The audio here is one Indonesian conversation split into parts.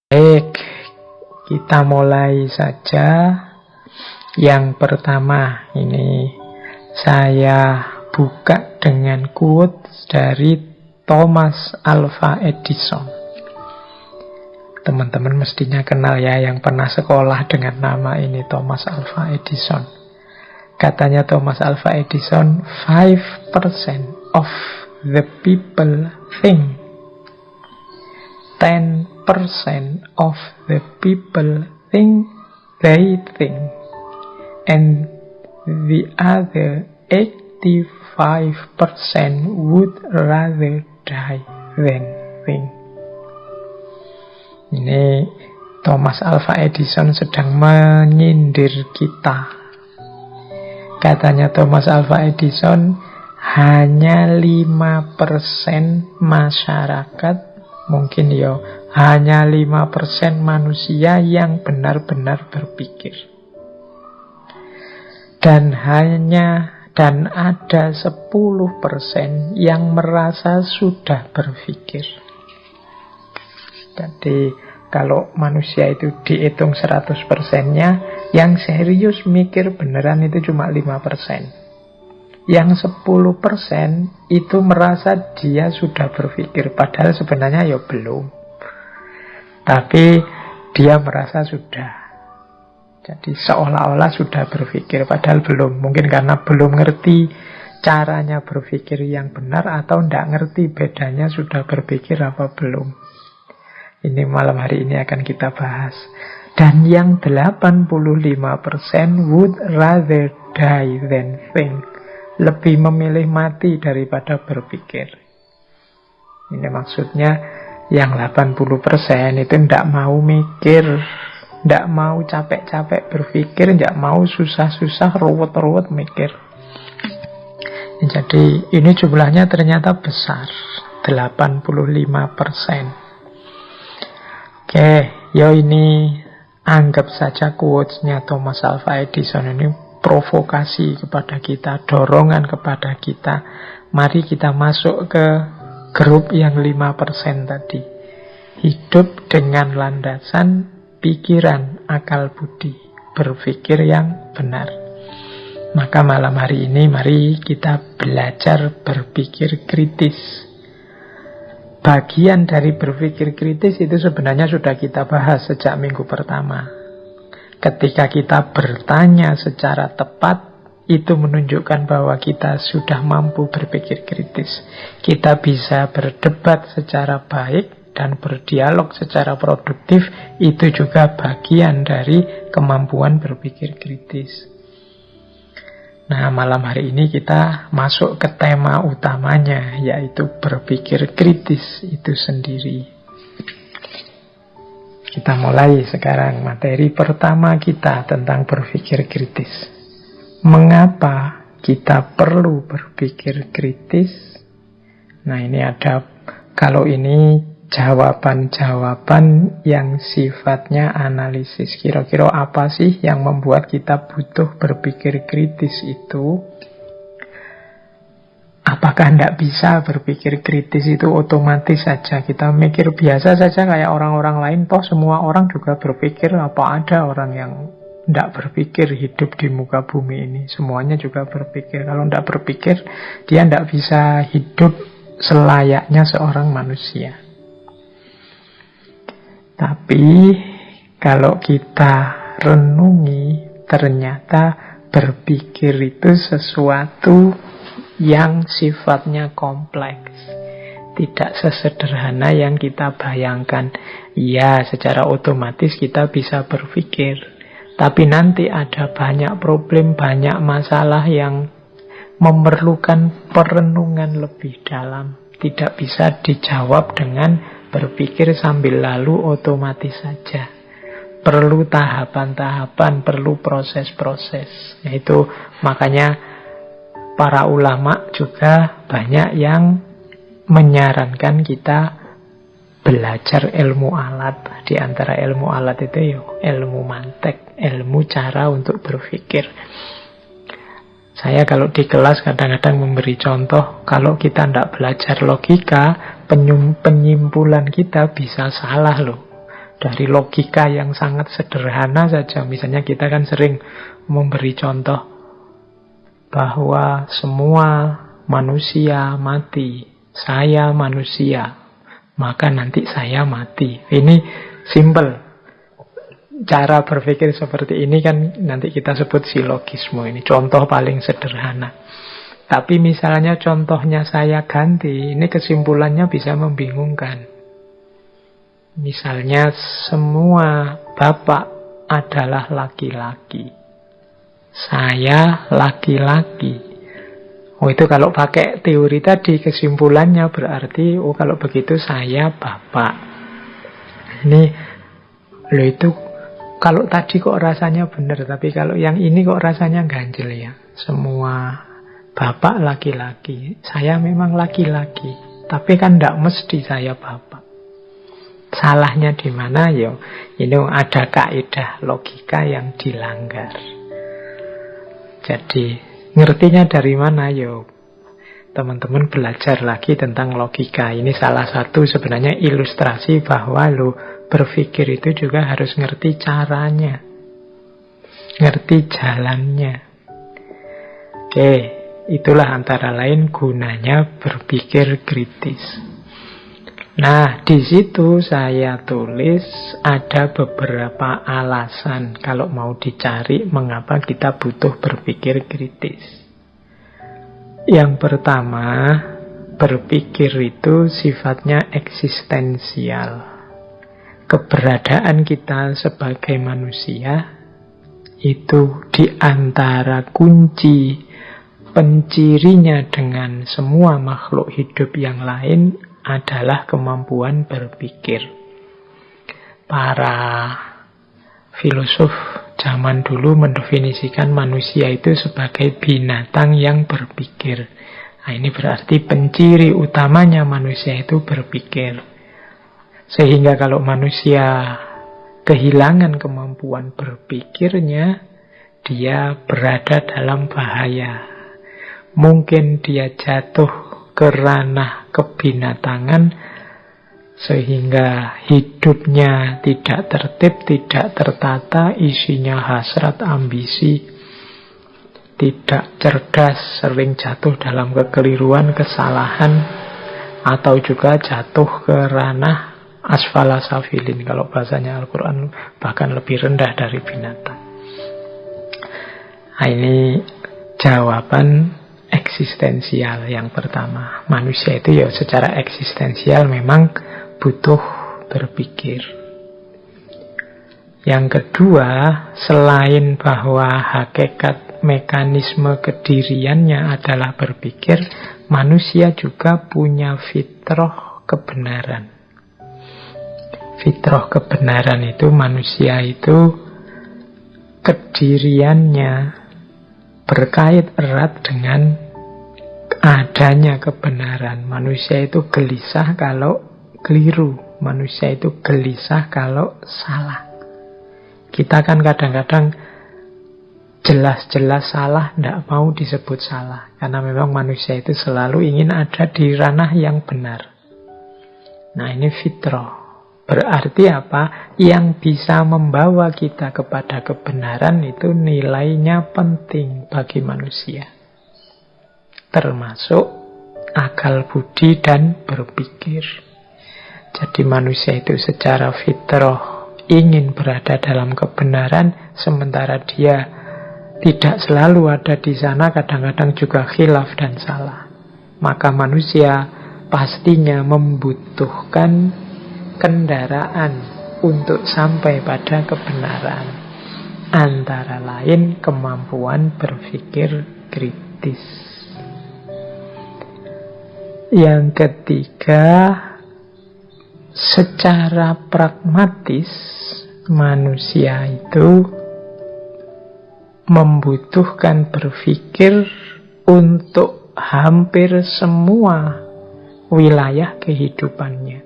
Baik, kita mulai saja. Yang pertama ini saya buka dengan quotes dari Thomas Alva Edison. Teman-teman mestinya kenal ya, yang pernah sekolah dengan nama ini, Thomas Alva Edison. Katanya Thomas Alva Edison, 5% of the people think, 10% of the people think they think, and the other 85% would rather die than think. Ini Thomas Alva Edison sedang menyindir kita. Katanya Thomas Alva Edison, hanya 5% masyarakat, mungkin ya hanya 5% manusia yang benar-benar berpikir. Dan ada 10% yang merasa sudah berpikir. Jadi kalau manusia itu dihitung 100%-nya, yang serius mikir beneran itu cuma 5%. Yang 10% itu merasa dia sudah berpikir, padahal sebenarnya ya belum. Tapi dia merasa sudah. Jadi seolah-olah sudah berpikir, padahal belum. Mungkin karena belum ngerti caranya berpikir yang benar, atau tidak ngerti bedanya sudah berpikir apa belum. Ini malam hari ini akan kita bahas. Dan yang 85% would rather die than think. Lebih memilih mati daripada berpikir. Ini maksudnya yang 80% itu tidak mau mikir, tidak mau capek-capek berpikir, tidak mau susah-susah ruwet-ruwet mikir. Jadi ini jumlahnya ternyata besar, 85%. Oke, ya ini anggap saja quotes-nya Thomas Alva Edison ini provokasi kepada kita, dorongan kepada kita. Mari kita masuk ke grup yang 5% tadi. Hidup dengan landasan pikiran, akal budi, berpikir yang benar. Maka malam hari ini mari kita belajar berpikir kritis. Bagian dari berpikir kritis itu sebenarnya sudah kita bahas sejak minggu pertama. Ketika kita bertanya secara tepat, itu menunjukkan bahwa kita sudah mampu berpikir kritis. Kita bisa berdebat secara baik dan berdialog secara produktif. Itu juga bagian dari kemampuan berpikir kritis. Nah, malam hari ini kita masuk ke tema utamanya, yaitu berpikir kritis itu sendiri. Kita mulai sekarang materi pertama kita tentang berpikir kritis. Mengapa kita perlu berpikir kritis? Nah, ini ada, kalau ini jawaban-jawaban yang sifatnya analisis. Kira-kira apa sih yang membuat kita butuh berpikir kritis itu? Apakah tidak bisa berpikir kritis itu otomatis saja? Kita mikir biasa saja kayak orang-orang lain. Toh semua orang juga berpikir. Apa ada orang yang tidak berpikir hidup di muka bumi ini? Semuanya juga berpikir. Kalau tidak berpikir, dia tidak bisa hidup selayaknya seorang manusia. Tapi kalau kita renungi, ternyata berpikir itu sesuatu yang sifatnya kompleks, tidak sesederhana yang kita bayangkan. Ya, secara otomatis kita bisa berpikir, tapi nanti ada banyak problem, banyak masalah yang memerlukan perenungan lebih dalam. Tidak bisa dijawab dengan berpikir sambil lalu otomatis saja. Perlu tahapan-tahapan, perlu proses-proses. Itu makanya para ulama juga banyak yang menyarankan kita belajar ilmu alat. Di antara ilmu alat itu ya ilmu mantek, ilmu cara untuk berpikir. Saya kalau di kelas kadang-kadang memberi contoh, kalau kita tidak belajar logika, penyimpulan kita bisa salah loh. Dari logika yang sangat sederhana saja. Misalnya kita kan sering memberi contoh bahwa semua manusia mati. Saya manusia, maka nanti saya mati. Ini simple. Cara berpikir seperti ini kan nanti kita sebut silogisme. Ini contoh paling sederhana. Tapi misalnya contohnya saya ganti, ini kesimpulannya bisa membingungkan. Misalnya semua bapak adalah laki-laki. Saya laki-laki. Oh, itu kalau pakai teori tadi kesimpulannya berarti kalau begitu saya bapak. Ini loh, itu kalau tadi kok rasanya benar, tapi kalau yang ini kok rasanya ganjil ya. Semua bapak laki-laki. Saya memang laki-laki, tapi kan tidak mesti saya bapak. Salahnya di mana ya? Ini ada kaidah logika yang dilanggar. Jadi ngertinya dari mana yo? Teman-teman belajar lagi tentang logika. Ini salah satu sebenarnya ilustrasi bahwa lo berpikir itu juga harus ngerti caranya, ngerti jalannya. Oke, itulah antara lain gunanya berpikir kritis. Nah, di situ saya tulis ada beberapa alasan kalau mau dicari mengapa kita butuh berpikir kritis. Yang pertama, berpikir itu sifatnya eksistensial. Keberadaan kita sebagai manusia itu di antara kunci pencirinya dengan semua makhluk hidup yang lain adalah kemampuan berpikir. Para filosof zaman dulu mendefinisikan manusia itu sebagai binatang yang berpikir. Nah, ini berarti penciri utamanya manusia itu berpikir. Sehingga kalau manusia kehilangan kemampuan berpikirnya, dia berada dalam bahaya. Mungkin dia jatuh ke ranah kebinatangan sehingga hidupnya tidak tertib, tidak tertata, isinya hasrat, ambisi, tidak cerdas, sering jatuh dalam kekeliruan, kesalahan, atau juga jatuh ke ranah asfala safilin, kalau bahasanya Al-Quran bahkan lebih rendah dari binatang. Nah, ini jawaban eksistensial yang pertama. Manusia itu ya secara eksistensial memang butuh berpikir. Yang kedua, selain bahwa hakikat mekanisme kediriannya adalah berpikir, manusia juga punya fitrah kebenaran. Fitrah kebenaran itu manusia itu kediriannya berkait erat dengan adanya kebenaran. Manusia itu gelisah kalau keliru. Manusia itu gelisah kalau salah. Kita kan kadang-kadang jelas-jelas salah, tidak mau disebut salah. Karena memang manusia itu selalu ingin ada di ranah yang benar. Nah, ini fitrah. Berarti apa? Yang bisa membawa kita kepada kebenaran itu nilainya penting bagi manusia. Termasuk akal budi dan berpikir. Jadi manusia itu secara fitrah ingin berada dalam kebenaran, sementara dia tidak selalu ada di sana, kadang-kadang juga khilaf dan salah. Maka manusia pastinya membutuhkan kendaraan untuk sampai pada kebenaran. Antara lain kemampuan berpikir kritis. Yang ketiga, secara pragmatis manusia itu membutuhkan berpikir untuk hampir semua wilayah kehidupannya.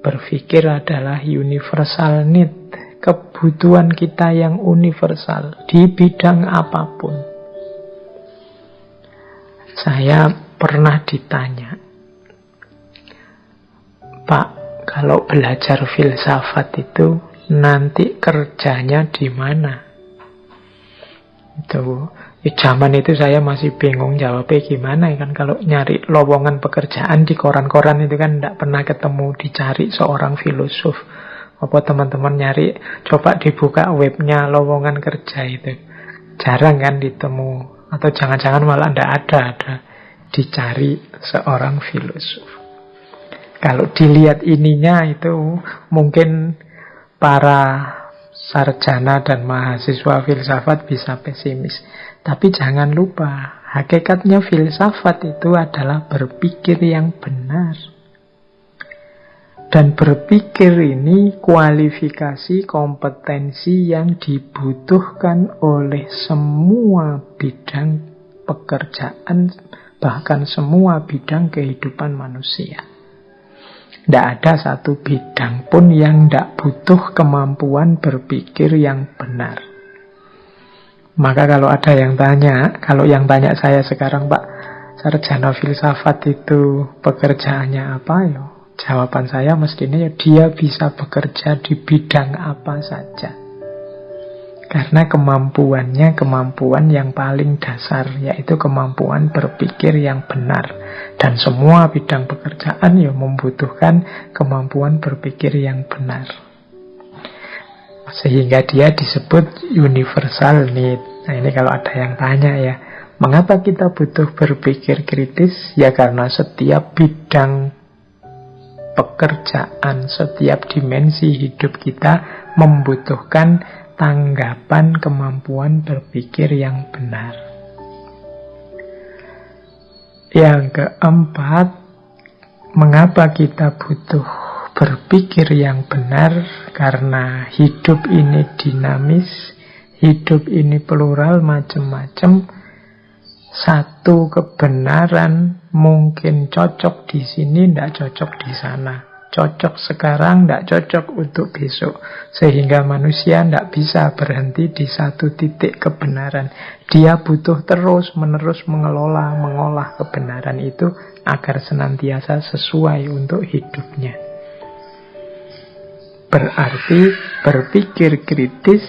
Berpikir adalah universal need, kebutuhan kita yang universal di bidang apapun. Saya pernah ditanya, Pak, kalau belajar filsafat itu nanti kerjanya di mana? Itu zaman itu saya masih bingung jawabnya gimana kan, kalau nyari lowongan pekerjaan di koran-koran itu kan tidak pernah ketemu dicari seorang filosof. Apa teman-teman nyari, coba dibuka webnya lowongan kerja itu, jarang kan ditemu, atau jangan-jangan malah tidak ada dicari seorang filosof. Kalau dilihat ininya itu mungkin para sarjana dan mahasiswa filsafat bisa pesimis. Tapi jangan lupa, hakikatnya filsafat itu adalah berpikir yang benar. Dan berpikir ini kualifikasi kompetensi yang dibutuhkan oleh semua bidang pekerjaan, bahkan semua bidang kehidupan manusia. Tidak ada satu bidang pun yang tidak butuh kemampuan berpikir yang benar. Maka kalau ada yang tanya, kalau yang tanya saya sekarang, Pak, sarjana filsafat itu pekerjaannya apa? Ya, jawaban saya mestinya ya dia bisa bekerja di bidang apa saja. Karena kemampuannya kemampuan yang paling dasar, yaitu kemampuan berpikir yang benar. Dan semua bidang pekerjaan ya membutuhkan kemampuan berpikir yang benar. Sehingga dia disebut universal need. Nah ini kalau ada yang tanya ya, mengapa kita butuh berpikir kritis? Ya karena setiap bidang pekerjaan, setiap dimensi hidup kita membutuhkan tanggapan kemampuan berpikir yang benar. Yang keempat, mengapa kita butuh berpikir yang benar? Karena hidup ini dinamis, hidup ini plural, macam-macam. Satu kebenaran mungkin cocok di sini, tidak cocok di sana. Cocok sekarang, tidak cocok untuk besok. Sehingga manusia tidak bisa berhenti di satu titik kebenaran. Dia butuh terus-menerus mengolah kebenaran itu agar senantiasa sesuai untuk hidupnya. Berarti berpikir kritis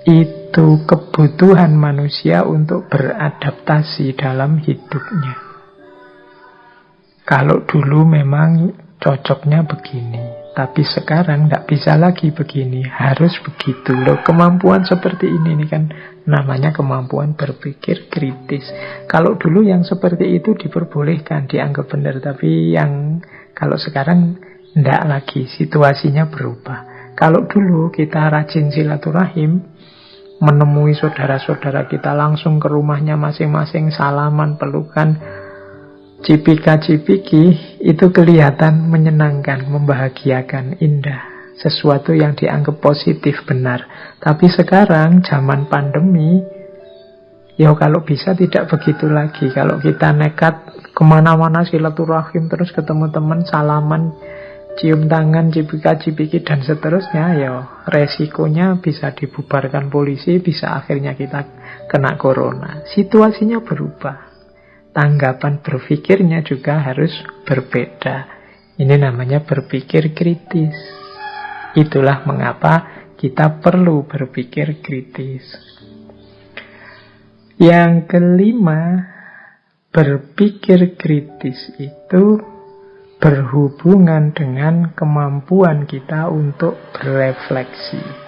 itu kebutuhan manusia untuk beradaptasi dalam hidupnya. Kalau dulu memang cocoknya begini, tapi sekarang tidak bisa lagi begini, harus begitu loh. Kemampuan seperti ini kan namanya kemampuan berpikir kritis. Kalau dulu yang seperti itu diperbolehkan, dianggap benar, tapi yang kalau sekarang tidak lagi, situasinya berubah. Kalau dulu kita rajin silaturahim, menemui saudara-saudara kita langsung ke rumahnya masing-masing, salaman, pelukan, cipika-cipiki, itu kelihatan menyenangkan, membahagiakan, indah. Sesuatu yang dianggap positif, benar. Tapi sekarang, zaman pandemi, ya kalau bisa tidak begitu lagi. Kalau kita nekat kemana-mana silaturahim, terus ketemu teman, salaman, cium tangan, cipika-cipiki, dan seterusnya, ya resikonya bisa dibubarkan polisi, bisa akhirnya kita kena corona. Situasinya berubah. Tanggapan berpikirnya juga harus berbeda. Ini namanya berpikir kritis. Itulah mengapa kita perlu berpikir kritis. Yang kelima, berpikir kritis itu berhubungan dengan kemampuan kita untuk berefleksi.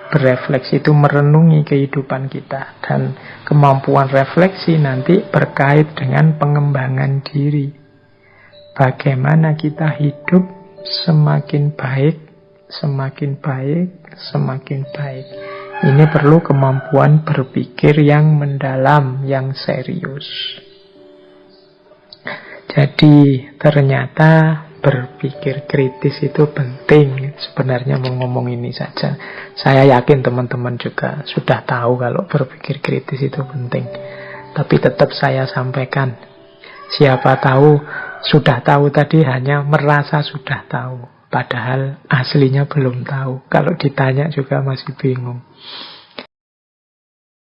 Berefleksi itu merenungi kehidupan kita. Dan kemampuan refleksi nanti berkait dengan pengembangan diri. Bagaimana kita hidup semakin baik, semakin baik, semakin baik. Ini perlu kemampuan berpikir yang mendalam, yang serius. Jadi ternyata berpikir kritis itu penting. Sebenarnya mau ngomong ini saja. Saya yakin teman-teman juga sudah tahu kalau berpikir kritis itu penting. Tapi tetap saya sampaikan. Siapa tahu sudah tahu tadi hanya merasa sudah tahu. Padahal aslinya belum tahu. Kalau ditanya juga masih bingung.